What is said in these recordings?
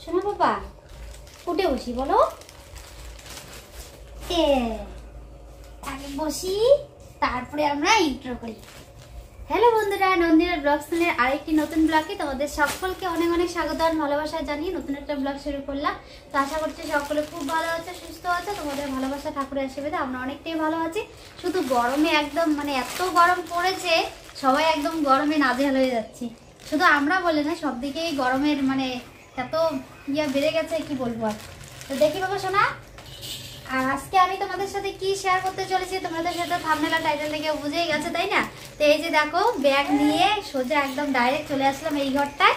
শোনো বাবা, উঠে বসি বলো। আগে বসি, তারপরে আমরা ইন্ট্রো করি। হ্যালো বন্ধুরা, নন্দিনীর ব্লগ চ্যানেলের আরেকটি নতুন ব্লগে তোমাদের সকলকে অনেক অনেক স্বাগত আর ভালোবাসা জানিয়ে নতুন একটা ব্লগ শুরু করলাম। তো আশা করছি সকলে খুব ভালো আছে, সুস্থ আছে। তোমাদের ভালোবাসা ঠাকুরের আশীর্বাদে আমরা অনেকটাই ভালো আছি। শুধু গরমে একদম এত গরম পড়েছে, সবাই একদম গরমে নাজেহাল হয়ে যাচ্ছি। শুধু আমরা বলে না, সব দিকেই গরমের এত বেড়ে গেছে, কি বলবো আর। তো দেখি বাবা শোনা, আর আজকে আমি তোমাদের সাথে কি শেয়ার করতে চলেছি তোমাদের সাথে থাম্বনেল আর টাইটেল থেকে বুঝেই গেছে, তাই না? তো এই যে দেখো, ব্যাগ নিয়ে সোজা একদম ডাইরেক্ট চলে আসলাম এই ঘরটায়।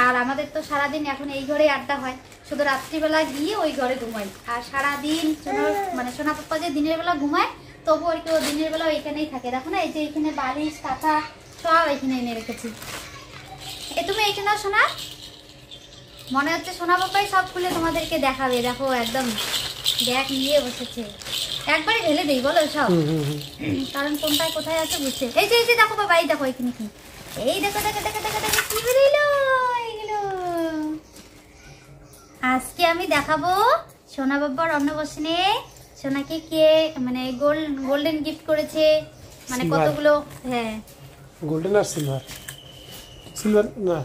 আর আমাদের তো সারাদিন এখন এই ঘরেই আড্ডা হয়, শুধু রাত্রিবেলা গিয়ে ওই ঘরে ঘুমাই। আর সারাদিন সোনা পাপ্পা যে দিনের বেলা ঘুমায়, তবু আর কি ও দিনের বেলা এখানেই থাকে। দেখো না, এই যে এখানে বালিশ কাঁথা সব এখানে এনে রেখেছি। তুমি এখানে শোনা, মনে হচ্ছে সোনা পাপ্পাই সব খুলে তোমাদেরকে দেখাবে। দেখো একদম ব্যাগ নিয়ে বসেছে, একবারে ঢেলে দেই বলো সব, কারণ কোনটায় কোথায় আছে বুঝছে। এই যে দেখো বাবা, এই দেখো এখানে কি, এই দেখো দেখো দেখো দেখো দেখো কি বেরোইলো এগুলো। আজকে আমি দেখাবো সোনা বাবার অন্নপ্রাশনে সোনাকে কে গোল্ডেন গিফট করেছে, কতগুলো। হ্যাঁ, গোল্ডেন আর সিলভার। সিলভার না,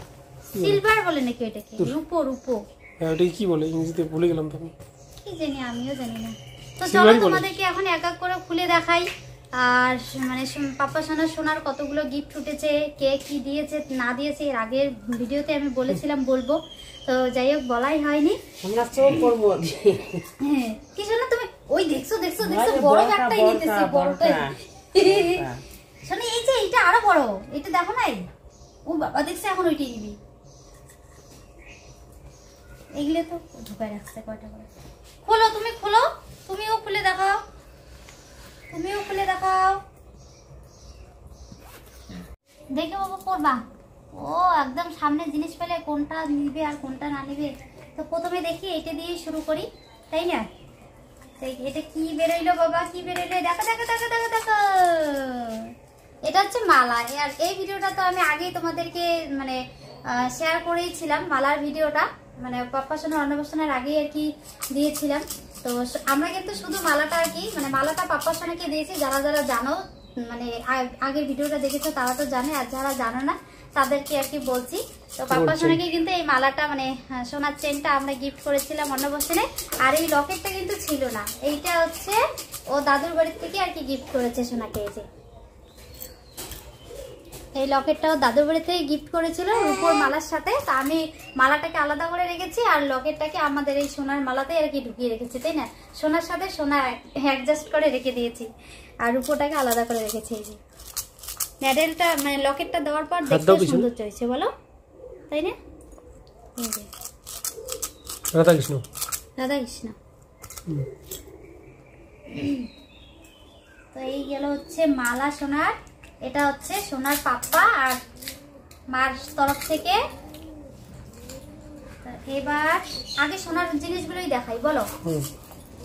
সিলভার বলে নাকি এটাকে? রূপো। রূপো ওটা কি বলে ইংরেজিতে, ভুলে গেলাম তো, কি জানি, আমিও জানি না। তো চলো তোমাদেরকে এখন এক এক করে খুলে দেখাই। আর পাপ্পা সোনার কতগুলো গিফট উঠেছে, কে কি দিয়েছে না দিয়েছে এর আগের ভিডিওতে আমি বলেছিলাম বলবো, তো যাই হোক বলাই হয়নি। হ্যাঁ, কি শোনা তুমি ওই দেখছো বড় ব্যাগটাই নিতেছে, বড়টাই। শোনা এই যে এটা আরো বড়, এটা দেখো নাই, ও বাবা দেখছে এখন ওইটাই নিবি। এগুলো তো ঢুকায় রাখছে কয়টা করে। খোলো, তুমি খোলো, তুমিও খুলে দেখাও, দেখে বাবা করবা। ও একদম সামনে জিনিস পেলে কোনটা নিবে আর কোনটা না নিবে। তো প্রথমে দেখি এটা দিয়ে শুরু করি, তাই না? এটা কি বেরোইলো বাবা, কি বেরোইলো? দেখো দেখো দেখো দেখো দেখো, এটা হচ্ছে মালা। আর এই ভিডিওটা তো আমি আগেই তোমাদেরকে শেয়ার করেইছিলাম, মালার ভিডিওটা পাপ্পা সোনার অন্নপ্রাশনের আগেই আর কি দিয়েছিলাম। তো আমরা কিন্তু শুধু মালাটা আর কি মালাটা পাপ্পা সোনাকে দিয়েছি। যারা যারা জানো, আগের ভিডিওটা দেখেছো তারা তো জানে, আর যারা জানো না তাদেরকে আর কি বলছি। তো পাপ্পা সোনাকে কিন্তু এই মালাটা সোনার চেনটা আমরা গিফট করেছিলাম অন্নপ্রাশনে। আর এই লকেটটা কিন্তু ছিল না, এইটা হচ্ছে ও দাদুর বাড়ির থেকে আর কি গিফট করেছে সোনাকে। এই লকেটটাও দাদুর বাড়ি থেকে গিফট করেছিল রূপোর মালার সাথে। তা আমি মালাটাকে আলাদা করে রেখেছি, আর লকেটটাকে আমাদের এই সোনার মালাতে আর কি ঢুকিয়ে রেখেছি, তাই না? সোনার সাথে সোনা অ্যাডজাস্ট করে রেখে দিয়েছি, আর রূপোটাকে আলাদা করে রেখেছি। এই যে মেডেলটা লকেটটা দেওয়ার পর দেখতে সুন্দর হয়েছে বলো, তাই না? রাধা কৃষ্ণ। তো এই গেল হচ্ছে মালা সোনার। এটা হচ্ছে সোনার পাপ্পা আর মার তরফ থেকে। এবার আগে সোনার জিনিসগুলোই দেখাই বলো,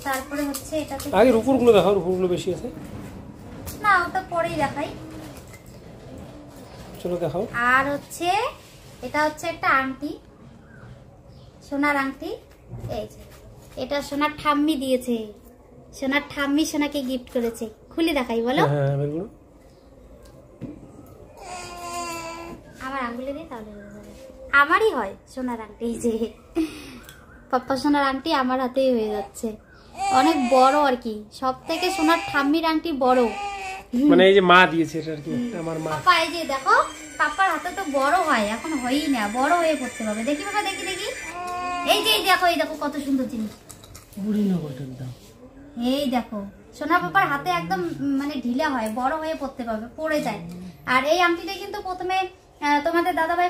তারপরে হচ্ছে এটাতে আগে রূপোরগুলো দেখাও, রূপোরগুলো বেশি আছে না, ওটা পরেই দেখাই। চলো দেখাও। আর হচ্ছে এটা হচ্ছে একটা আংটি, সোনার আংটি। এই যে এটা সোনার ঠাম্মি দিয়েছে, সোনার ঠাম্মি সোনাকে গিফট করেছে। খুলে দেখাই বলো। হ্যাঁ, আমার আঙ্গুলে দিয়ে তাহলে আমারই হয় সোনার আংটি। যে পাপ্পা সোনার আংটি আমার হাতেই হয়ে যাচ্ছে, অনেক বড় আর কি, সব থেকে সোনার ঠাম্মির আংটি বড়। এই যে মা দিয়েছে এটা আর কি, আমার মা। পাপা এই যে দেখো, পাপার হাতে তো বড় হয়, এখন হয়ই না, বড় হয়ে পড়তে হবে। দেখি বাবা, দেখি এই যে এই দেখো কত সুন্দর জিনিস। এই দেখো সোনা পাপার হাতে একদম ঢিলা হয়, বড় হয়ে পড়তে পারবে, পড়ে যায়। আর এই আংটিটা কিন্তু প্রথমে তোমাদের দাদাভাই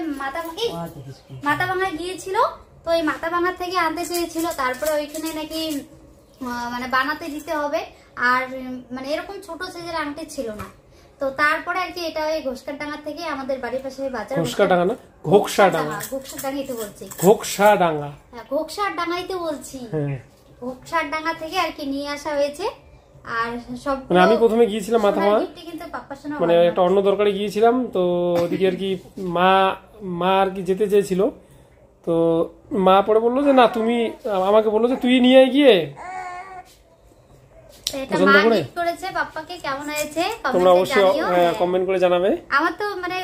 মাথা ভাঙা গিয়েছিল, তো এই মাথা ভাঙার থেকে আনতে চেয়েছিল। তারপরে ওইখানে নাকি বানাতে দিতে হবে, আর এরকম ছোট সাইজের আংটি ছিল না। তো তারপরে আর কি এটা ওই ঘোষকারডাঙ্গা থেকে আমাদের বাড়ির পাশে বাজার, ঘোষকারডাঙ্গা না, ঘোষকারডাঙ্গাইতে বলছি, ঘোষাডাঙ্গা। হ্যাঁ, ঘোষারডাঙ্গাইতে বলছি। ঘোষারডাঙ্গা থেকে আর কি নিয়ে আসা হয়েছে। আর সব আমি প্রথমে গিয়েছিলাম মাথা ভাঙা, একটা অন্য দরকারে গিয়েছিলাম, তো ওদিকে আর কি মা আর কি যেতে চেয়েছিল, তো মা পরে বললো যে না তুমি আমাকে বললো যে তুই নিয়ে গিয়ে এটা মা গিফট করেছে পাপ্পাকে, কেমন হয়েছে তোমরা কমেন্টে জানিও। অবশ্যই কমেন্ট করে জানাবে। আমার তো মানে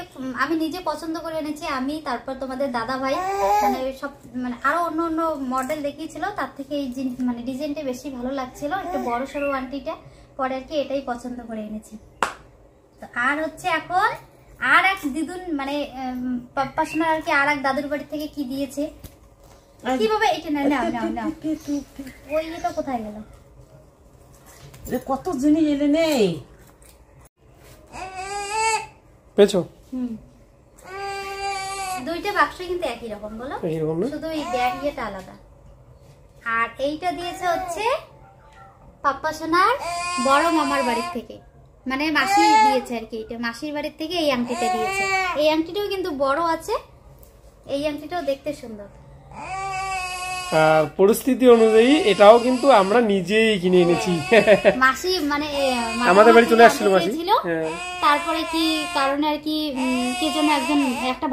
আমি নিজে পছন্দ করে এনেছি আমি, তারপর তোমাদের দাদা ভাই মানে সব মানে আরো অন্য অন্য মডেল দেখিয়েছিল, তার থেকে এই মানে ডিজাইনটা বেশি ভালো লাগছিল, একটু বড় সরো আন্টিটা, পরে আর কি এটাই পছন্দ করে এনেছি। তো আর হচ্ছে এখন আর এক দিদুন মানে পাপ্পা শোনার আর কি আর এক দাদুর বাড়ি থেকে কি দিয়েছে, কিভাবে এটা না নাও নাও নাও ওই এটা কোথায় গেল, কত জিনিস এলে নেই পেয়েছো? দুইটা বাক্স কিন্তু একই রকম, বলো শুধু এই ইয়েটা আলাদা। আর এইটা দিয়েছে হচ্ছে পাপ্পা সোনার বড় মামার বাড়ির থেকে, মানে মাসি দিয়েছে আর কি, এটা মাসির বাড়ির থেকে এই আংটিটা দিয়েছে। এই আংটিটাও কিন্তু বড় আছে, এই আংটিটাও দেখতে সুন্দর। পরিস্থিতি অনুযায়ী এটাও কিন্তু আমরা নিজেই কিনে এনেছি। মাসি মানে আমাদের বাড়ি চলে আসছিল মাসি, তারপরে কি কারণে আর কি কে যেন একজন একটা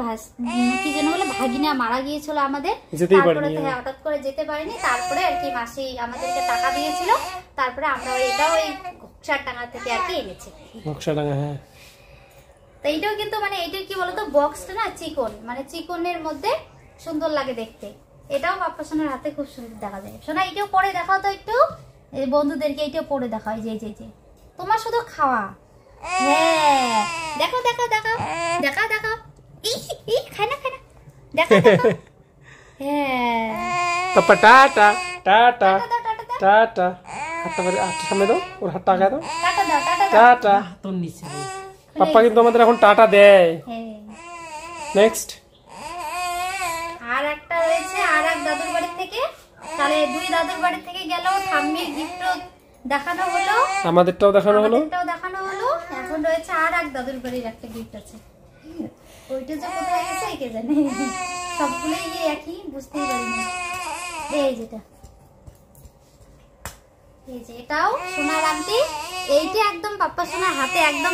কি যেন বলে ভাগিনা মারা গিয়েছিল আমাদের, তারপরে হঠাৎ করে যেতে পারিনি, তারপরে আর কি মাসি আমাদেরকে টাকা দিয়েছিল, তারপরে আমরা এটাও ওই ঘোকসারডাঙ্গা থেকে আর কি এনেছি। ঘোকসারডাঙ্গা, হ্যাঁ। তো এইটাও কিন্তু মানে এইটা কি বলতো বক্সটা না চিকন, মানে চিকনের মধ্যে সুন্দর লাগে দেখতে। এটাও পাপ্পা সোনার হাতে খুব সুন্দর দেখা যায়। সোনা এটাও পরে দেখাও তো একটু বন্ধুদেরকে, এটাও পরে দেখাও। যে যে যে তোমার শুধু খাওয়া, হ্যাঁ দেখো দেখো দেখো দেখা দেখো, ই খায় না খায় না, দেখো দেখো, হ্যাঁ পাপ্পা টাটা টাটা টাটা, হাতটা সামনে দাও, ওর হাতটা আগে দাও, টাটা দাও টাটা দাও, টাটা। তোর নিচে পাপ্পা কিন্তু আমাদের এখন টাটা দেয়। নেক্সট আর একটা রয়েছে আর এক দাদুর বাড়ি থেকে, তাহলে দুই দাদুর বাড়ি থেকে গেল, ঠাম্মির গিফটও দেখানো হলো, আমাদেরটাও দেখানো হলো, এখন রয়েছে আর এক দাদুর বাড়ির একটা গিফট আছে, ওইটা যে কোথায় গেছে কে জানে, সবগুলোই একই বুঝতেই পারিনি। এই যেটা, এই যে এটাও সোনার আংটি, এইটা একদম পাপ্পা সোনার হাতে একদম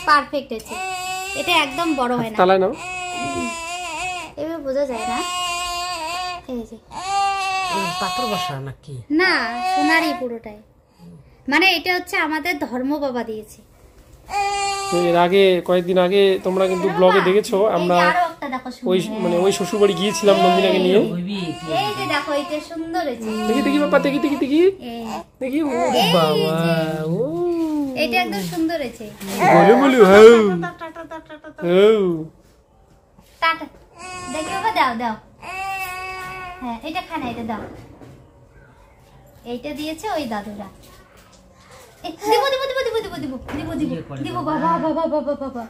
পারফেক্ট আছে, এটা একদম বড় হয় না, তালাই নাও, এভাবে বোঝা যায় না। এই যে পাথর বসা নাকি না, সোনারই পুরোটাই, মানে এটা হচ্ছে আমাদের ধর্ম বাবা দিয়েছে। এর আগে কয়েকদিন আগে তোমরা কিন্তু ব্লগে দেখেছো আমরা ওই মানে ওই শ্বশুর বাড়ি গিয়েছিলাম নন্দিনাকে নিয়ে। এই যে দেখো এটা সুন্দর হয়েছে, দেখি দেখি বাবা, দেখি দেখি দেখি দেখি, ও বাবা, ও এটা একদম সুন্দর হয়েছে, বলে বলি হাউ হাউ টাটা দেখি বাবা, দাও দাও, হ্যাঁ এটা খানা, এটা দাও, এইটা দিয়েছে ওই দাদুরা, দিব দিব দিব দিব দিব দিব দিব দিব দিব, বাবা বাবা বাবা বাবা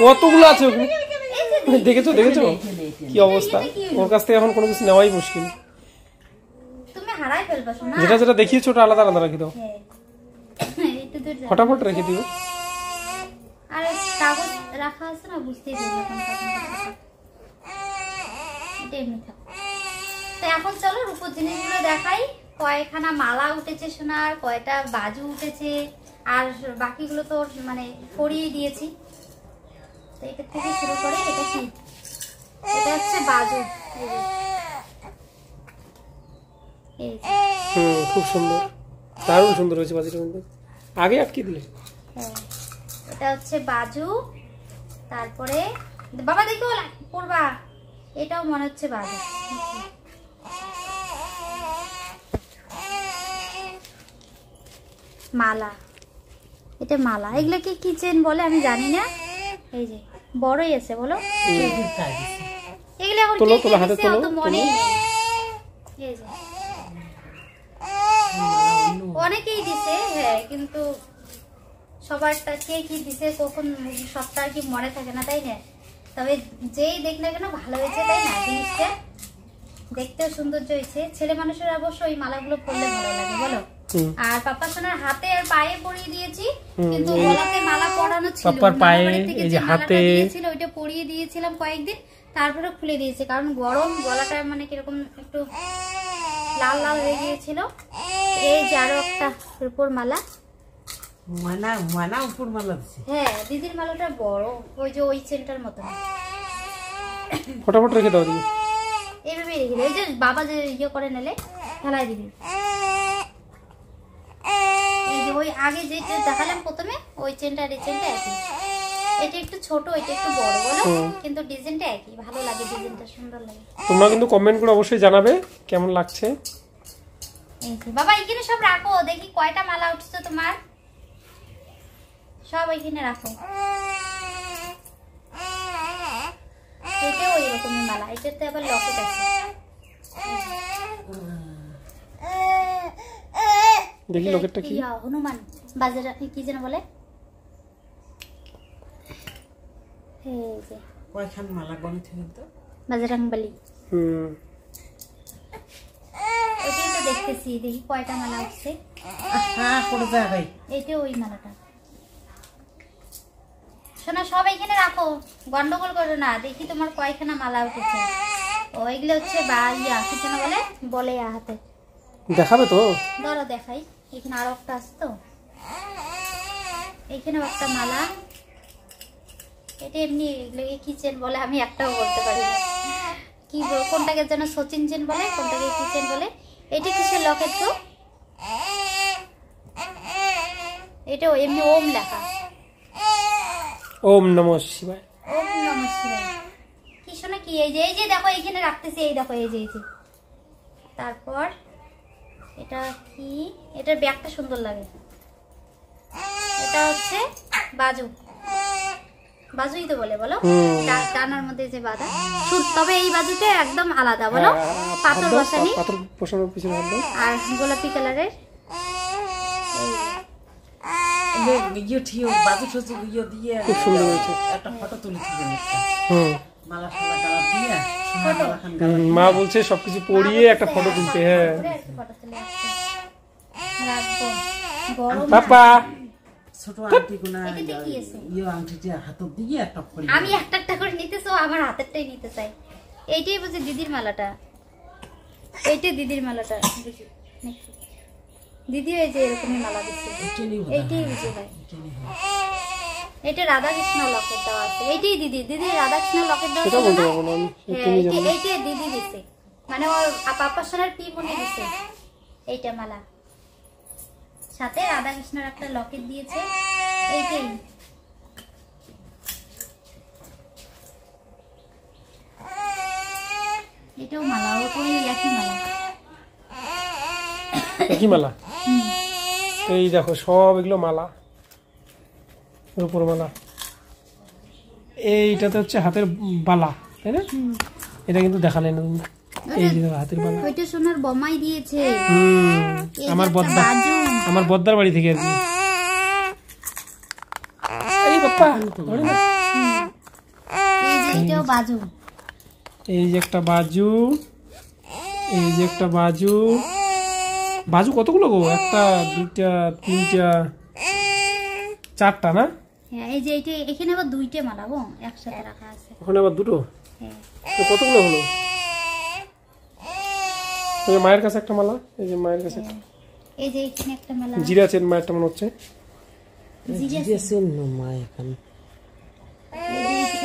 কতগুলো আছে ওখানে, দেখেছো দেখেছো কি অবস্থা, ওর কাছ থেকে এখন কোনো কিছু নেওয়াই মুশকিল, তুমি হারাই ফেলবা শোনা, যেটা যেটা দেখিয়েছো ওটা আলাদা আলাদা রাখি দাও, ফটাফট রেখে দিও। আর কাগজ রাখা আছে না, বুঝতেই পারবে এটা এমনি থাক। তো এখন চলো রূপোর জিনিসগুলো দেখাই, কয়খানা মালা উঠেছে সোনার, কয়টা বাজু উঠেছে, আর বাকিগুলো তো মানে পরিয়ে দিয়েছি। তো এটা থেকে শুরু করে, এটা কি, এটা হচ্ছে বাজু, খুব সুন্দর, দারুণ সুন্দর হয়েছে বাজুটা, কিন্তু আগে আটকে দিলে। হ্যাঁ এটা হচ্ছে বাজু, তারপরে বাবা দেখো পড়বা, এটাও মনে হচ্ছে বাজু, মালা, এটা মালা, এগুলোকে কি চেন বলে আমি জানি না, এই যে বড়ই আছে বলো, এগুলো এখন মনে অনেকেই দিছে, হ্যাঁ কিন্তু সবারটা কে কি দিছে কখন সবটা আর কি মনে থাকে না, তাই না? তবে যেই দেখ না কেন ভালো হয়েছে, তাই না? জিনিসটা দেখতেও সৌন্দর্য হয়েছে, ছেলে মানুষের অবশ্য ওই মালাগুলো পরলে ভালো লাগে বলো। আর পাপ্পা সোনার হাতে আর পায়ে পরিয়ে দিয়েছি, কিন্তু গলাতে মালা পরানো ছিল, পাপার পায়ে এই যে হাতে ছিল, ওইটা পরিয়ে দিয়েছিলাম কয়েকদিন, তারপরে খুলে দিয়েছি কারণ গরম, গলাটা মানে কিরকম একটু লাল লাল হয়ে গিয়েছিল। এই যে আরো একটা রূপোর মালা, উপর মালা দিছে, হ্যাঁ দিদির মালাটা বড়, ওই যে ওই চেনটার মতো, ফটাফট রেখে দাও দিদি। এইভাবে রেখে দিই। এই যে বাবা যে ইয়ে করে নিলে ফেলাই দিবি। এই যে ওই আগে যে দেখালাম প্রথমে ওই চেনটা আর এই চেনটা একই। এটা একটু ছোট, এটা একটু বড়, বলো, কিন্তু ডিজাইনটা একই। ভালো লাগে, ডিজাইনটা সুন্দর লাগে। তোমরা কিন্তু কমেন্ট করে অবশ্যই জানাবে কেমন লাগছে। এই যে বাবা এখানে সব রাখো, দেখি কয়টা মালা উঠছে তোমার, সব এখানে রাখো। এটা ওই রকমের মালা, এটাতে আবার লকেট আছে। দেখি লকেটটা কি? হনুমান বাজার কি যেন বলে। এই যে কয়খান মালা গনে থেকে তো বাজরংবলী। এটাই তো দেখতেছি, দেখি কয়টা মালা উঠছে। হ্যাঁ পড়ে যায় ভাই। এটা ওই মালাটা। শোনা সব এখানে রাখো, গন্ডগোল করো না। দেখি তোমার কয়খানা মালা উঠেছে। ওইগুলো হচ্ছে বা ইয়া কি যেন বলে, বলে হাতে দেখাবে তো? ধরো দেখাই। এখানে আরো একটা আছে তো, এখানেও একটা মালা। এটা এমনি এগুলোকে কি চেন বলে আমি একটাও বলতে পারি না। কি কোনটাকে যেন সচিন চেন বলে, কোনটাকে কি চেন বলে। এটা কিসের লকেট তো? এটা এমনি ওম লেখা। ওম নমঃ শিবায়। ওম নমঃ শিবায়। কি শোনা কি? এই যে দেখো এখানে রাখতেছি, এই দেখো, এই যে তারপর এটা কি? এটার ব্যাগটা সুন্দর লাগে। এটা হচ্ছে বাজু, বাজুই তো বলে, বলো, ডানার মধ্যে যে বাঁধা। তবে এই বাজুটা একদম আলাদা, বলো, পাথর বসানি, পাথর বসানোর পিছনে আর গোলাপি কালারের। খুব সুন্দর হয়েছে। একটা ফটো তুলেছিলেন মালা মা বলছে সবকিছু পরিয়ে একটা ফটো তুলতে। হ্যাঁ পাপা ছোট আংটি কোনা আংটিটা হাত দিয়ে একটা ফড়ি। আমি একটা করে নিতেছো, আমার হাতেরটাই নিতে চাই। এইটাই বুঝি দিদির মালাটা, এইটাই দিদির মালাটা। দিদি এই যে এরকমই মালা দিচ্ছে, এইটাই বুঝি ভাই। এটা রাধা কৃষ্ণ লকেট দেওয়া আছে, এইটাই দিদির রাধা কৃষ্ণ লকেট দেওয়া আছে। এইটাই দিদি দিছে, মানে ওর পাপার সোনার পি মনে দিছে এইটা মালা। সাথে রাধা কৃষ্ণের একটা লকেট দিয়েছে, এইটাই। এটাও মালা, ওই একই মালা, একই মালা। এই দেখো সব এগুলো মালা, রূপোর মালা। এইটাতে হচ্ছে হাতের বালা, তাই না? এটা কিন্তু দেখালে না তুমি। এই যে হাতের বালা, ওইটা সোনার বোমাই দিয়েছে আমার বদ্দার বাড়ি থেকে আর কি। এই বাপ্পা এইটাও বাজু। এই যে একটা বাজু, এই যে একটা বাজু। বাজু কতগুলো গো? একটা, দুইটা, তিনটা, চারটা না? হ্যাঁ এই যে এইটা, এখানে আবার দুইটা মালা গো একসাথে রাখা আছে। ওখানে আবার দুটো। হ্যাঁ তো কতগুলো হলো? ওই যে মায়ের কাছে একটা মালা, এই যে মায়ের কাছে এই যে এখানে একটা মালা। জিরা চেন মায়েরটা মনে হচ্ছে। জিরা চেন না মা এখানে।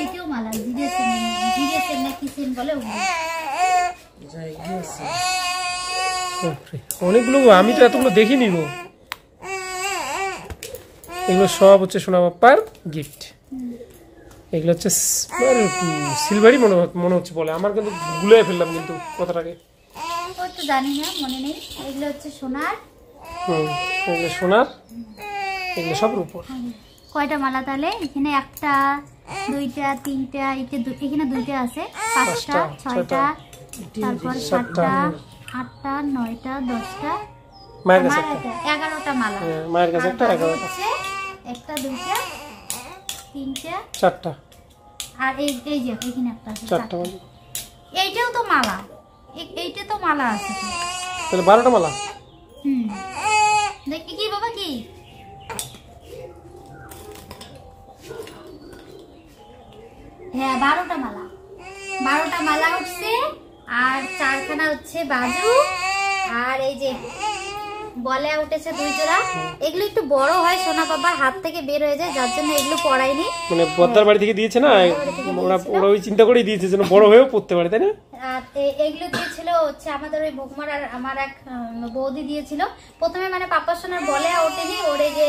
এইটাও মালা, জিরা চেন না কি চেন বলে ওগুলো। অনেকগুলো, আমি তো এতগুলো দেখিনি গো। এগুলো সব হচ্ছে সোনা বাপ্পার গিফট। এগুলো হচ্ছে সিলভারই মনে হচ্ছে বলে। আমার কিন্তু গুলে ফেললাম কিন্তু কথাটাকে। ওই তো জানি না, মনে নেই। এগুলো হচ্ছে সোনার। এগুলো সোনার, এগুলো সব রূপোর। কয়টা মালা তাহলে? এখানে একটা, দুইটা, তিনটা, এখানে দুইটা আছে, পাঁচটা, ছয়টা, তারপর সাতটা, আটটা, নয়টা, 10টা, মায়ের কাছে 11টা মালা। মায়ের কাছে একটা, 11টা, একটা, দুইটা, তিনটা, চারটা, আর এই যে এখানে একটা আছে, চারটা। এইটাও তো মালা, এইটা তো মালা আছে তো, তাহলে 12টা মালা। দেখি কি বাবা কি? হ্যাঁ 12টা মালা, 12টা মালা উঠছে। আর 4খানা হচ্ছে বাজু। আর এই যে বলে উঠেছে 2 জোড়া। এগুলো একটু বড় হয়, সোনা বাবার হাত থেকে বের হয়ে যায়, যার জন্য এগুলো পরাইনি। মানে বদ্দার বাড়ি থেকে দিয়েছে না, ওরা ওই চিন্তা করেই দিয়েছে যেন বড় হয়েও পড়তে পারে, তাই না? আর এগুলো দিয়েছিল হচ্ছে আমাদের ওই ভোগমারার আমার এক বৌদি দিয়েছিল। প্রথমে মানে পাপার সোনার বলে ওঠেনি, ওরে যে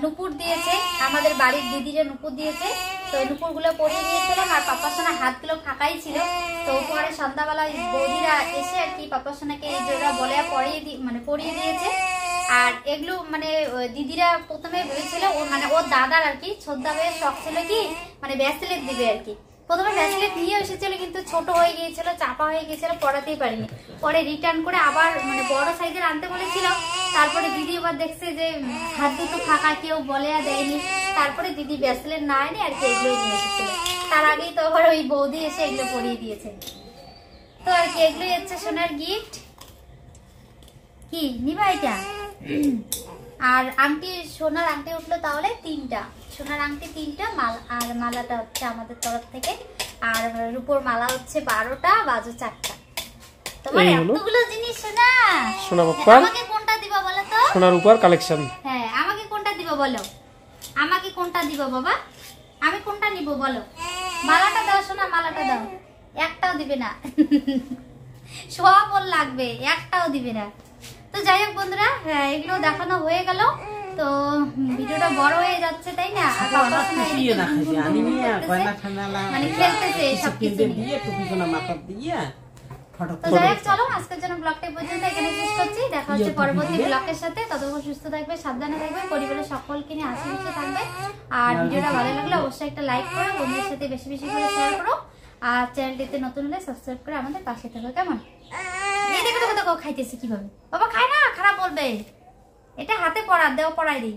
নুপুর দিয়েছে, আমাদের বাড়ির দিদিরা নুপুর দিয়েছে, তো ওই নুপুরগুলো পরিয়ে দিয়েছিলাম। আর পাপার সোনার হাতগুলো ফাঁকাই ছিল, তো পরে সন্ধ্যাবেলা বৌদিরা এসে আর কি পাপার সোনাকে এই জোড়া বলে পরিয়ে দিয়েছে। আর এগুলো মানে দিদিরা প্রথমে ভেবেছিল মানে ওর দাদার আর কি ছোটদা হয়ে শখ ছিল কি মানে ব্যাসলেট দিবে আর কি। প্রথমে ব্যাসলেট নিয়ে এসেছিল, কিন্তু ছোট হয়ে গিয়েছিল, চাপা হয়ে গিয়েছিল, পড়াতেই পারিনি। পরে রিটার্ন করে আবার মানে বড় সাইজের আনতে বলেছিল। তারপরে দিদি এবার দেখছে যে হাত দুটো ফাঁকা, কেউ বলে আর দেয়নি। তারপরে দিদি ব্যাসলেট না আনে আর কি এগুলোই নিয়ে এসেছিল। তার আগেই তো আবার ওই বৌদি এসে এগুলো পরিয়ে দিয়েছে। তো আর কি এগুলোই হচ্ছে সোনার গিফট। কি নিবা এটা? আর আংটি, সোনার আংটি উঠলো তাহলে 3টা, সোনার আংটি 3টা, আর মালাটা হচ্ছে আমাদের তরফ থেকে। আর রূপোর মালা হচ্ছে 12টা, বাজু 4টা। তোমার এতগুলো জিনিস সোনা, সোনা বাপ্পা আমাকে কোনটা দিবা বলো তো? সোনার উপর কালেকশন। হ্যাঁ, আমাকে কোনটা দিবা বলো? আমাকে কোনটা দিবা বাবা? আমি কোনটা নিব বলো? মালাটা দাও সোনা, মালাটা দাও। একটাও দিবে না। সব ওর লাগবে, একটাও দিবে না। তো যাই হোক বন্ধুরা, এগুলো দেখানো হয়ে গেল। তো ভিডিওটা বড় হয়ে যাচ্ছে, তাই না? মানে খেলতেছে সবকিছু নিয়ে। তো যাই হোক চলো, আজকের জন্য ব্লগটা পর্যন্ত এখানে শেষ করছি। দেখা হচ্ছে পরবর্তী ব্লগের সাথে। ততক্ষণ সুস্থ থাকবে, সাবধানে থাকবে, পরিবারের সকলকে নিয়ে আশেপাশে থাকবে। আর ভিডিওটা ভালো লাগলে অবশ্যই একটা লাইক করো, বন্ধুদের সাথে বেশি বেশি করে শেয়ার করো। আর চ্যানেলটিতে নতুন হলে সাবস্ক্রাইব করে আমাদের পাশে থাকো, কেমন? এই দেখো দেখো দেখো খাইতেছি কিভাবে। বাবা খায় না, খারাপ বলবে। এটা হাতে পড়া দেও, পড়াই দিই।